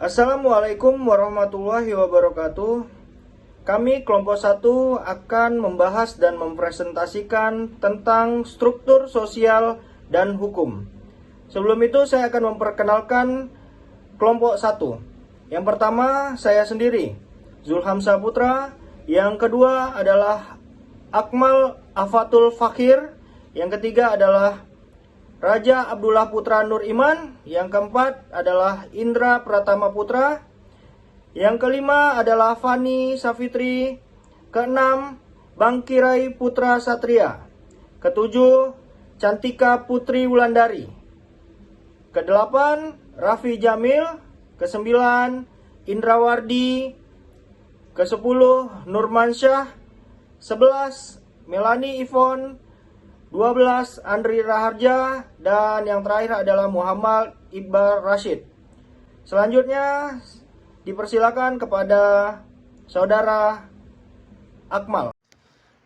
Assalamualaikum warahmatullahi wabarakatuh. Kami kelompok 1 akan membahas dan mempresentasikan tentang struktur sosial dan hukum. Sebelum itu saya akan memperkenalkan kelompok 1. Yang pertama saya sendiri, Zulham Saputra. Yang kedua adalah Akmal Afatul Fakir. Yang ketiga adalah Raja Abdullah Putra Nur Iman. Yang keempat adalah Indra Pratama Putra. Yang kelima adalah Fani Safitri. Keenam, Bangkirai Putra Satria. Ketujuh, Cantika Putri Wulandari. Kedelapan, Raffi Jamil. Kesembilan, Indrawardi. Kesepuluh, Nurmansyah. 11, Melani Ivon. 12, Andri Raharja. Dan yang terakhir adalah Muhammad Iqbal Rashid. Selanjutnya dipersilakan kepada Saudara Akmal.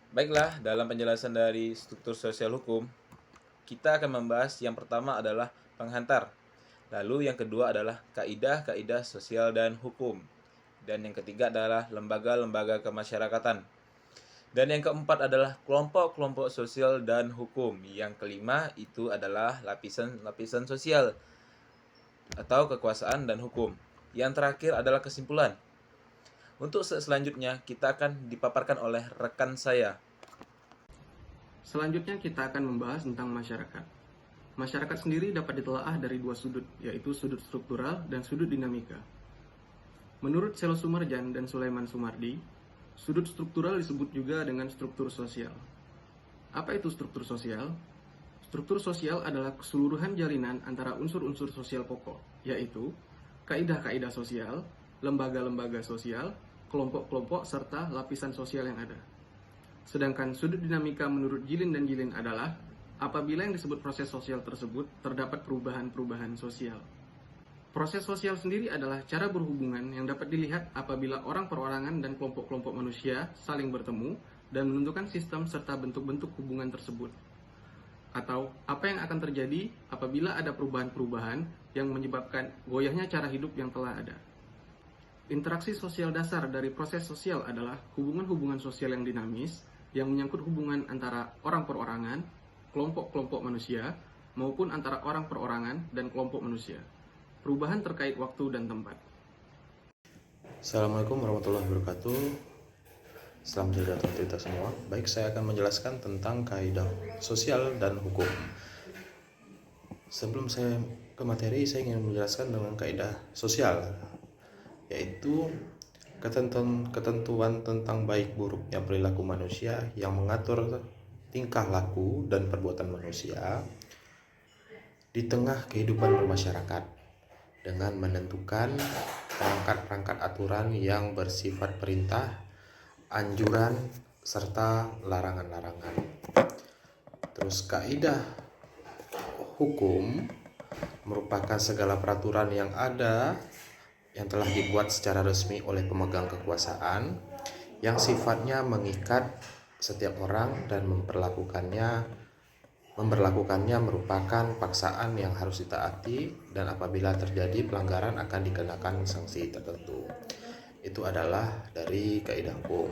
Baiklah, dalam penjelasan dari struktur sosial hukum, kita akan membahas yang pertama adalah penghantar. Lalu yang kedua adalah kaidah-kaidah sosial dan hukum. Dan yang ketiga adalah lembaga-lembaga kemasyarakatan. Dan yang keempat adalah kelompok-kelompok sosial dan hukum. Yang kelima itu adalah lapisan-lapisan sosial atau kekuasaan dan hukum. Yang terakhir adalah kesimpulan. Untuk selanjutnya kita akan dipaparkan oleh rekan saya. Selanjutnya kita akan membahas tentang masyarakat. Masyarakat sendiri dapat ditelaah dari dua sudut, yaitu sudut struktural dan sudut dinamika. Menurut Selo Sumerjan dan Sulaiman Sumardi, sudut struktural disebut juga dengan struktur sosial. Apa itu struktur sosial? Struktur sosial adalah keseluruhan jalinan antara unsur-unsur sosial pokok, yaitu kaidah-kaidah sosial, lembaga-lembaga sosial, kelompok-kelompok, serta lapisan sosial yang ada. Sedangkan sudut dinamika menurut Jilin dan Jilin adalah apabila yang disebut proses sosial tersebut terdapat perubahan-perubahan sosial. Proses sosial sendiri adalah cara berhubungan yang dapat dilihat apabila orang perorangan dan kelompok-kelompok manusia saling bertemu dan menentukan sistem serta bentuk-bentuk hubungan tersebut. Atau apa yang akan terjadi apabila ada perubahan-perubahan yang menyebabkan goyahnya cara hidup yang telah ada. Interaksi sosial dasar dari proses sosial adalah hubungan-hubungan sosial yang dinamis yang menyangkut hubungan antara orang perorangan, kelompok-kelompok manusia, maupun antara orang perorangan dan kelompok manusia. Perubahan terkait waktu dan tempat. Assalamualaikum warahmatullahi wabarakatuh. Selamat datang kita semua. Baik, saya akan menjelaskan tentang kaidah sosial dan hukum. Sebelum saya ke materi, saya ingin menjelaskan dengan kaidah sosial, yaitu ketentuan tentang baik buruknya perilaku manusia yang mengatur tingkah laku dan perbuatan manusia di tengah kehidupan bermasyarakat dengan menentukan perangkat-perangkat aturan yang bersifat perintah, anjuran, serta larangan-larangan. Terus kaidah hukum merupakan segala peraturan yang ada yang telah dibuat secara resmi oleh pemegang kekuasaan yang sifatnya mengikat setiap orang dan memperlakukannya merupakan paksaan yang harus ditaati, dan apabila terjadi pelanggaran akan dikenakan sanksi tertentu. Itu adalah dari kaidah hukum.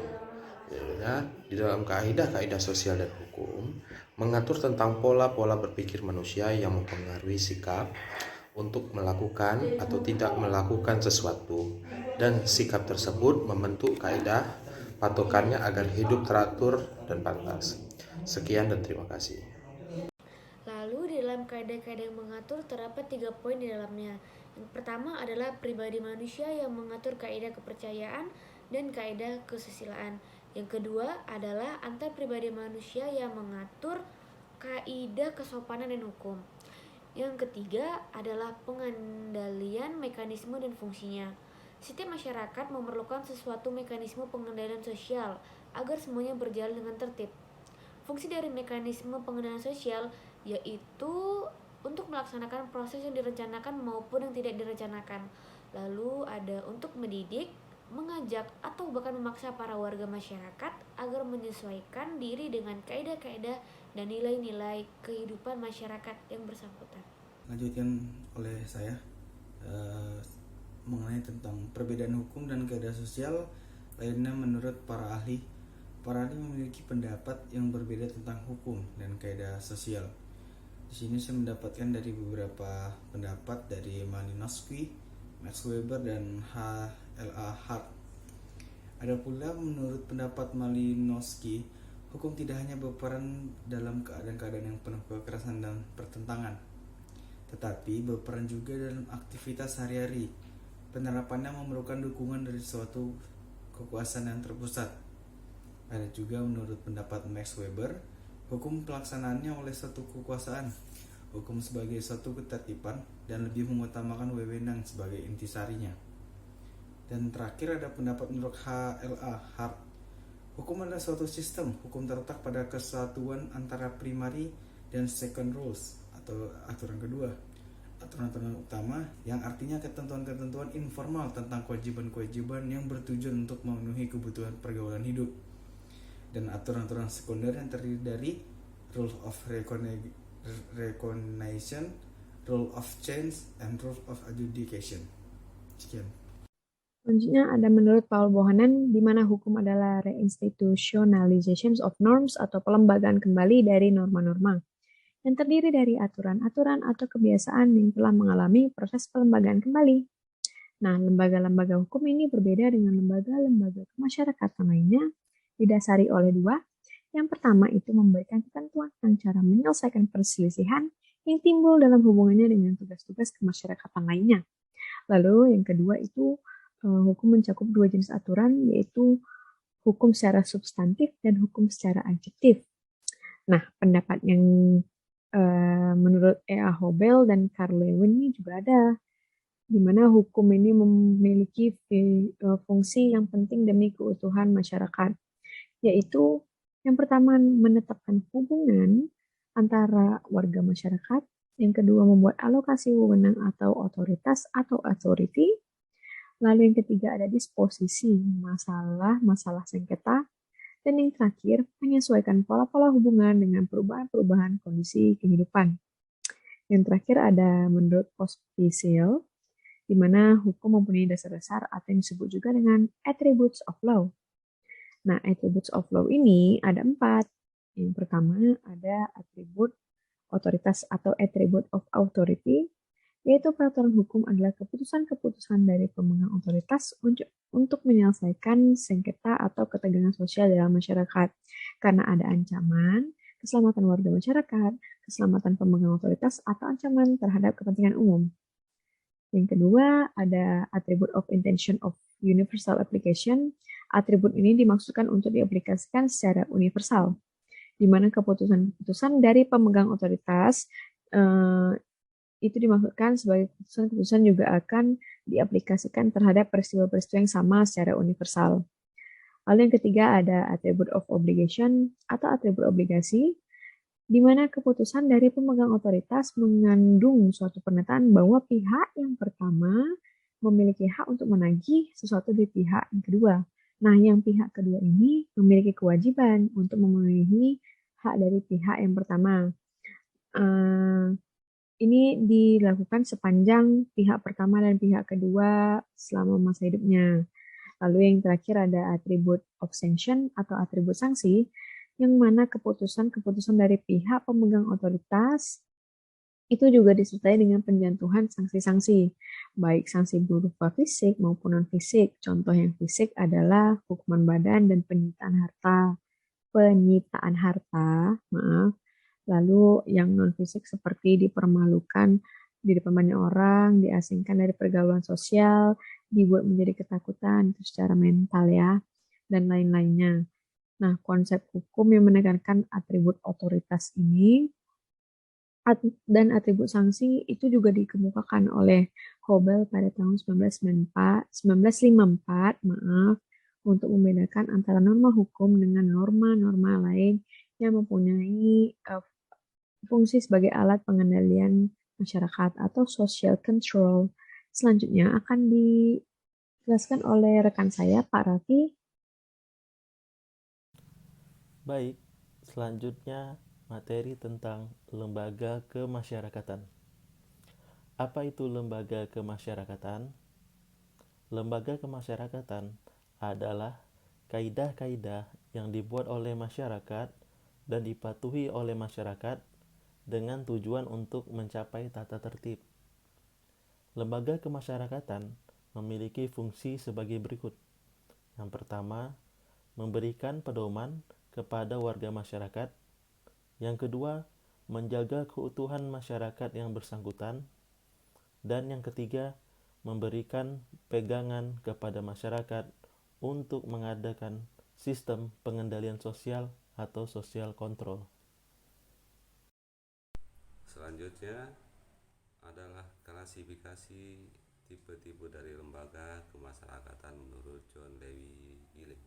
Di dalam kaidah sosial dan hukum mengatur tentang pola-pola berpikir manusia yang mempengaruhi sikap untuk melakukan atau tidak melakukan sesuatu, dan sikap tersebut membentuk kaidah patokannya agar hidup teratur dan pantas. Sekian dan terima kasih. Lalu di dalam kaidah-kaidah yang mengatur terdapat 3 poin di dalamnya. Yang pertama adalah pribadi manusia yang mengatur kaidah kepercayaan dan kaidah kesusilaan. Yang kedua adalah antar pribadi manusia yang mengatur kaidah kesopanan dan hukum. Yang ketiga adalah pengendalian mekanisme dan fungsinya. Setiap masyarakat memerlukan sesuatu mekanisme pengendalian sosial agar semuanya berjalan dengan tertib. Fungsi dari mekanisme pengendalian sosial yaitu untuk melaksanakan proses yang direncanakan maupun yang tidak direncanakan. Lalu ada untuk mendidik, mengajak, atau bahkan memaksa para warga masyarakat agar menyesuaikan diri dengan kaidah-kaidah dan nilai-nilai kehidupan masyarakat yang bersangkutan. Lanjutkan oleh saya, mengenai tentang perbedaan hukum dan kaidah sosial lainnya menurut para ahli. Para ahli memiliki pendapat yang berbeda tentang hukum dan kaidah sosial. Di sini saya mendapatkan dari beberapa pendapat dari Malinowski, Max Weber, dan H.L.A. Hart. Ada pula menurut pendapat Malinowski, hukum tidak hanya berperan dalam keadaan-keadaan yang penuh kekerasan dan pertentangan, tetapi berperan juga dalam aktivitas sehari-hari. Penerapannya memerlukan dukungan dari suatu kekuasaan yang terpusat. Ada juga menurut pendapat Max Weber, hukum pelaksanaannya oleh suatu kekuasaan, hukum sebagai suatu ketertiban, dan lebih mengutamakan wewenang sebagai intisarinya. Dan terakhir ada pendapat menurut H.L.A. Hart, hukum adalah suatu sistem hukum terletak pada kesatuan antara primary dan second rules atau aturan kedua, aturan-aturan utama yang artinya ketentuan-ketentuan informal tentang kewajiban-kewajiban yang bertujuan untuk memenuhi kebutuhan pergaulan hidup, dan aturan-aturan sekunder yang terdiri dari rule of recognition, rule of change, and rule of adjudication. Sekian. Selanjutnya ada menurut Paul Bohannan, di mana hukum adalah reinstitutionalization of norms atau pelembagaan kembali dari norma-norma yang terdiri dari aturan-aturan atau kebiasaan yang telah mengalami proses pelembagaan kembali. Nah, lembaga-lembaga hukum ini berbeda dengan lembaga-lembaga kemasyarakatan lainnya, didasari oleh dua. Yang pertama itu memberikan ketentuan tentang cara menyelesaikan perselisihan yang timbul dalam hubungannya dengan tugas-tugas kemasyarakatan lainnya. Lalu yang kedua itu hukum mencakup dua jenis aturan, yaitu hukum secara substantif dan hukum secara adjektif. Nah, pendapat yang menurut E.A. Hobel dan Carl Lewin ini juga ada, di mana hukum ini memiliki fungsi yang penting demi keutuhan masyarakat, yaitu yang pertama menetapkan hubungan antara warga masyarakat, yang kedua membuat alokasi wewenang atau otoritas atau authority, lalu yang ketiga ada disposisi masalah sengketa, dan yang terakhir menyesuaikan pola-pola hubungan dengan perubahan-perubahan kondisi kehidupan. Yang terakhir ada menurut Pospisil, di mana hukum mempunyai dasar-dasar atau yang disebut juga dengan attributes of law. Nah, attributes of law ini ada 4. Yang pertama ada atribut otoritas atau attribute of authority, yaitu peraturan hukum adalah keputusan-keputusan dari pemegang otoritas untuk menyelesaikan sengketa atau ketegangan sosial dalam masyarakat karena ada ancaman keselamatan warga masyarakat, keselamatan pemegang otoritas, atau ancaman terhadap kepentingan umum. Yang kedua ada attribute of intention of universal application. Atribut ini dimaksudkan untuk diaplikasikan secara universal, di mana keputusan-keputusan dari pemegang otoritas itu dimaksudkan sebagai keputusan-keputusan juga akan diaplikasikan terhadap peristiwa-peristiwa yang sama secara universal. Lalu yang ketiga ada attribute of obligation atau atribut obligasi, di mana keputusan dari pemegang otoritas mengandung suatu pernyataan bahwa pihak yang pertama memiliki hak untuk menagih sesuatu di pihak yang kedua. Nah, yang pihak kedua ini memiliki kewajiban untuk memenuhi hak dari pihak yang pertama. Ini dilakukan sepanjang pihak pertama dan pihak kedua selama masa hidupnya. Lalu yang terakhir ada atribut of sanction atau atribut sanksi, yang mana keputusan-keputusan dari pihak pemegang otoritas itu juga disertai dengan penjatuhan sanksi-sanksi, baik sanksi berupa fisik maupun non-fisik. Contoh yang fisik adalah hukuman badan dan penyitaan harta, Lalu yang non-fisik seperti dipermalukan di depan banyak orang, diasingkan dari pergaulan sosial, dibuat menjadi ketakutan itu secara mental ya, dan lain-lainnya. Nah, konsep hukum yang menekankan atribut otoritas ini dan atribut sanksi itu juga dikemukakan oleh Hobel pada tahun 1954, untuk membedakan antara norma hukum dengan norma-norma lain yang mempunyai fungsi sebagai alat pengendalian masyarakat atau social control. Selanjutnya akan dijelaskan oleh rekan saya, Pak Raffi. Baik, selanjutnya materi tentang lembaga kemasyarakatan. Apa itu lembaga kemasyarakatan? Lembaga kemasyarakatan adalah kaidah-kaidah yang dibuat oleh masyarakat dan dipatuhi oleh masyarakat dengan tujuan untuk mencapai tata tertib. Lembaga kemasyarakatan memiliki fungsi sebagai berikut. Yang pertama, memberikan pedoman kepada warga masyarakat. Yang kedua, menjaga keutuhan masyarakat yang bersangkutan. Dan yang ketiga, memberikan pegangan kepada masyarakat untuk mengadakan sistem pengendalian sosial atau social control. Selanjutnya adalah klasifikasi tipe-tipe dari lembaga kemasyarakatan menurut John Lewis Gilling.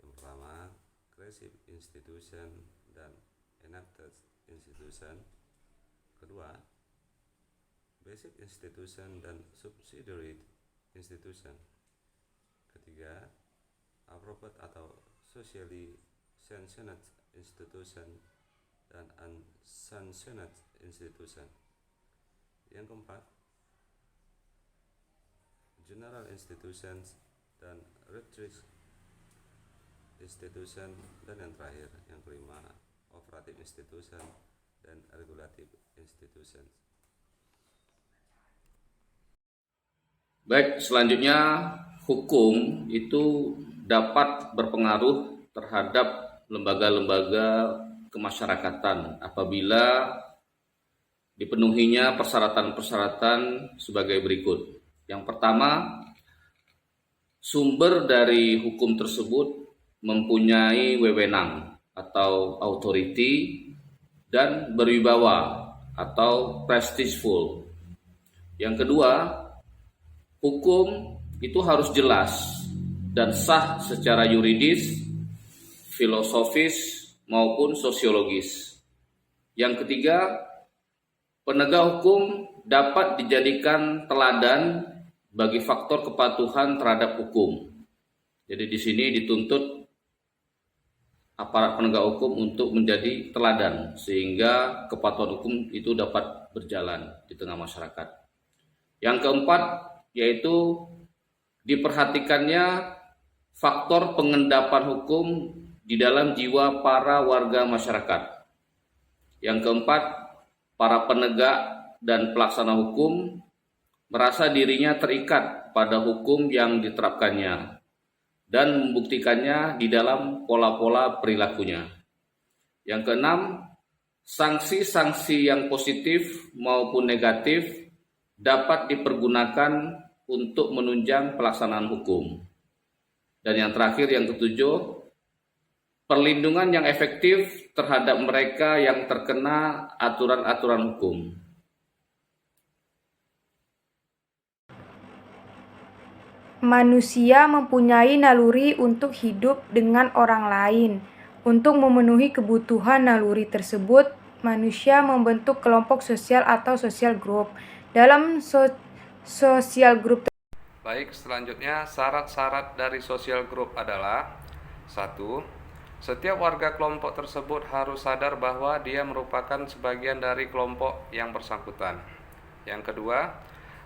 Yang pertama, Creative Institution dan Enacted Institution. Kedua, Basic Institution dan Subsidiary Institution. Ketiga, Appropriate atau Socially Sanctioned Institution dan Unsanctioned Institution. Yang keempat, General Institutions dan Restrict Institution. Dan yang terakhir, yang kelima, Operative Institution dan Regulative Institution. Baik, selanjutnya hukum itu dapat berpengaruh terhadap lembaga-lembaga kemasyarakatan apabila dipenuhinya persyaratan-persyaratan sebagai berikut. Yang pertama, sumber dari hukum tersebut mempunyai wewenang atau authority dan berwibawa atau prestigeful. Yang kedua, hukum itu harus jelas dan sah secara yuridis, filosofis, maupun sosiologis. Yang ketiga, penegak hukum dapat dijadikan teladan bagi faktor kepatuhan terhadap hukum. Jadi di sini dituntut aparat penegak hukum untuk menjadi teladan sehingga kepatuhan hukum itu dapat berjalan di tengah masyarakat. Yang keempat, yaitu diperhatikannya faktor pengendapan hukum di dalam jiwa para warga masyarakat. Yang keempat, para penegak dan pelaksana hukum merasa dirinya terikat pada hukum yang diterapkannya dan membuktikannya di dalam pola-pola perilakunya. Yang keenam, sanksi-sanksi yang positif maupun negatif dapat dipergunakan untuk menunjang pelaksanaan hukum. Dan yang terakhir, yang ketujuh, perlindungan yang efektif terhadap mereka yang terkena aturan-aturan hukum. Manusia mempunyai naluri untuk hidup dengan orang lain. Untuk memenuhi kebutuhan naluri tersebut, manusia membentuk kelompok sosial atau social group. Dalam social group. Baik, selanjutnya syarat-syarat dari social group adalah: 1. Setiap warga kelompok tersebut harus sadar bahwa dia merupakan sebagian dari kelompok yang bersangkutan. Yang kedua,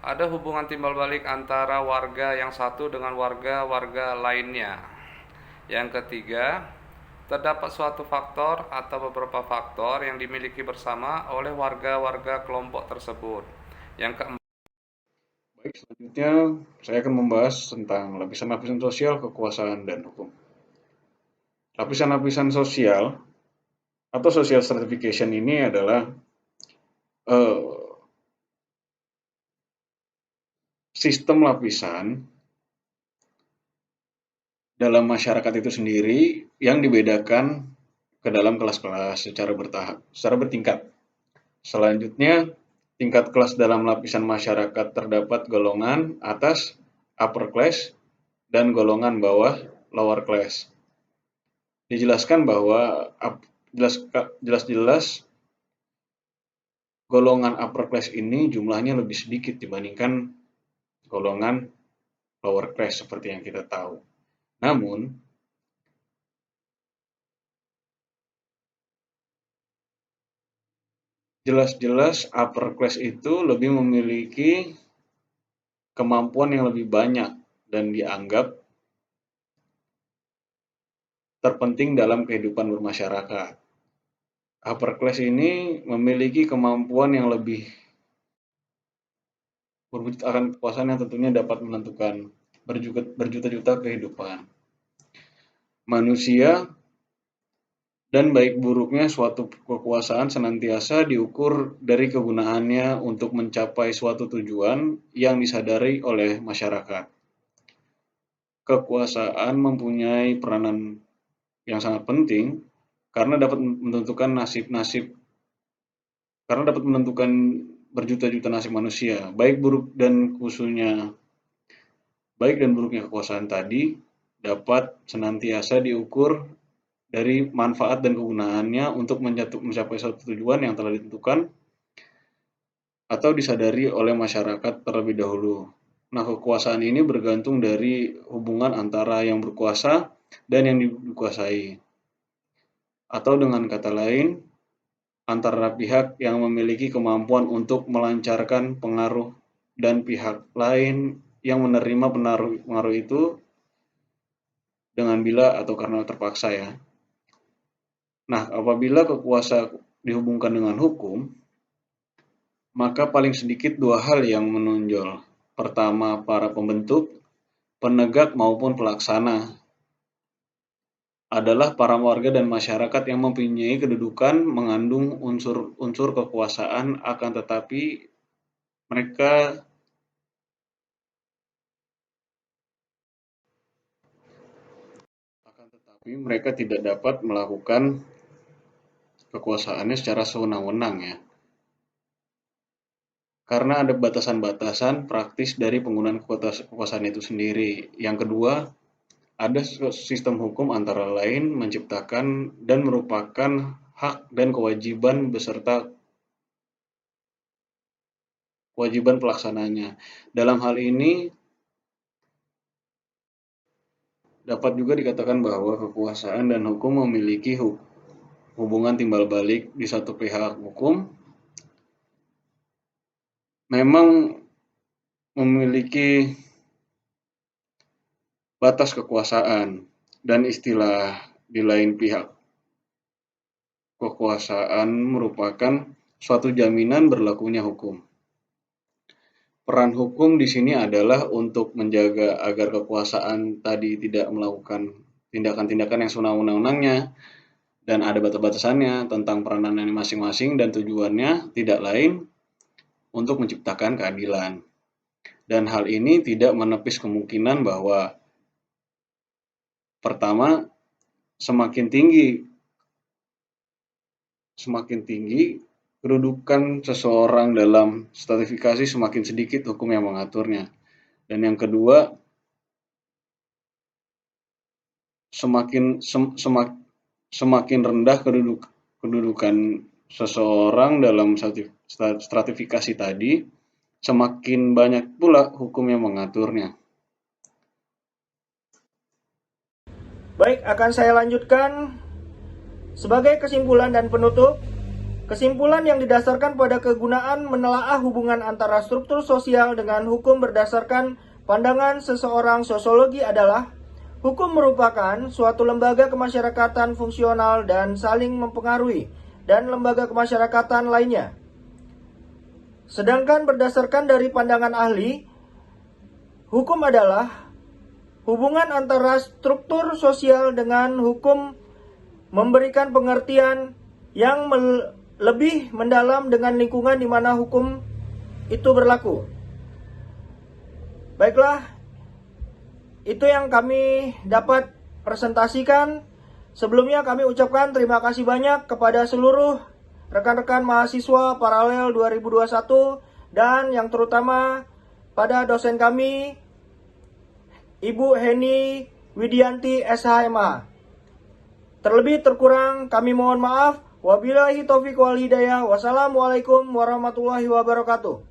ada hubungan timbal balik antara warga yang satu dengan warga-warga lainnya. Yang ketiga, terdapat suatu faktor atau beberapa faktor yang dimiliki bersama oleh warga-warga kelompok tersebut. Yang keempat. Baik, selanjutnya saya akan membahas tentang lapisan-lapisan sosial, kekuasaan, dan hukum. Lapisan-lapisan sosial atau social stratification ini adalah sistem lapisan dalam masyarakat itu sendiri yang dibedakan ke dalam kelas-kelas secara bertingkat. Selanjutnya, tingkat kelas dalam lapisan masyarakat terdapat golongan atas, upper class, dan golongan bawah, lower class. Dijelaskan bahwa jelas-jelas golongan upper class ini jumlahnya lebih sedikit dibandingkan golongan lower class seperti yang kita tahu. Namun, jelas-jelas upper class itu lebih memiliki kemampuan yang lebih banyak dan dianggap terpenting dalam kehidupan bermasyarakat. Upper class ini memiliki kemampuan yang lebih berwujud akan kekuasaan yang tentunya dapat menentukan berjuta-juta kehidupan manusia, dan baik buruknya suatu kekuasaan senantiasa diukur dari kegunaannya untuk mencapai suatu tujuan yang disadari oleh masyarakat. Kekuasaan mempunyai peranan yang sangat penting karena dapat menentukan berjuta-juta nasib manusia. Baik dan buruknya kekuasaan tadi dapat senantiasa diukur dari manfaat dan kegunaannya untuk mencapai suatu tujuan yang telah ditentukan atau disadari oleh masyarakat terlebih dahulu. Nah, kekuasaan ini bergantung dari hubungan antara yang berkuasa dan yang dikuasai. Atau dengan kata lain, antara pihak yang memiliki kemampuan untuk melancarkan pengaruh dan pihak lain yang menerima pengaruh itu dengan bila atau karena terpaksa ya. Nah, apabila kekuasaan dihubungkan dengan hukum, maka paling sedikit dua hal yang menonjol. Pertama, para pembentuk, penegak maupun pelaksana adalah para warga dan masyarakat yang mempunyai kedudukan mengandung unsur kekuasaan, akan tetapi mereka tidak dapat melakukan kekuasaannya secara sewenang-wenang ya. Karena ada batasan-batasan praktis dari penggunaan kekuasaan itu sendiri. Yang kedua, ada sistem hukum antara lain menciptakan dan merupakan hak dan kewajiban beserta kewajiban pelaksananya. Dalam hal ini dapat juga dikatakan bahwa kekuasaan dan hukum memiliki hubungan timbal balik. Di satu pihak hukum memang memiliki batas kekuasaan dan istilah di lain pihak. Kekuasaan merupakan suatu jaminan berlakunya hukum. Peran hukum di sini adalah untuk menjaga agar kekuasaan tadi tidak melakukan tindakan-tindakan yang sewenang-wenangnya dan ada batas-batasannya tentang peranannya masing-masing, dan tujuannya tidak lain untuk menciptakan keadilan. Dan hal ini tidak menepis kemungkinan bahwa pertama, semakin tinggi kedudukan seseorang dalam stratifikasi, semakin sedikit hukum yang mengaturnya. Dan yang kedua, semakin rendah kedudukan seseorang dalam stratifikasi tadi, semakin banyak pula hukum yang mengaturnya. Baik, akan saya lanjutkan sebagai kesimpulan dan penutup. Kesimpulan yang didasarkan pada kegunaan menelaah hubungan antara struktur sosial dengan hukum berdasarkan pandangan seseorang sosiologi adalah: hukum merupakan suatu lembaga kemasyarakatan fungsional dan saling mempengaruhi dan lembaga kemasyarakatan lainnya. Sedangkan berdasarkan dari pandangan ahli, hukum adalah hubungan antara struktur sosial dengan hukum, memberikan pengertian yang lebih mendalam dengan lingkungan di mana hukum itu berlaku. Baiklah, itu yang kami dapat presentasikan. Sebelumnya kami ucapkan terima kasih banyak kepada seluruh rekan-rekan mahasiswa Paralel 2021 dan yang terutama pada dosen kami, Ibu Heni Widianti SHMA. Terlebih terkurang kami mohon maaf. Wabillahi taufiq wal hidayah. Wassalamualaikum warahmatullahi wabarakatuh.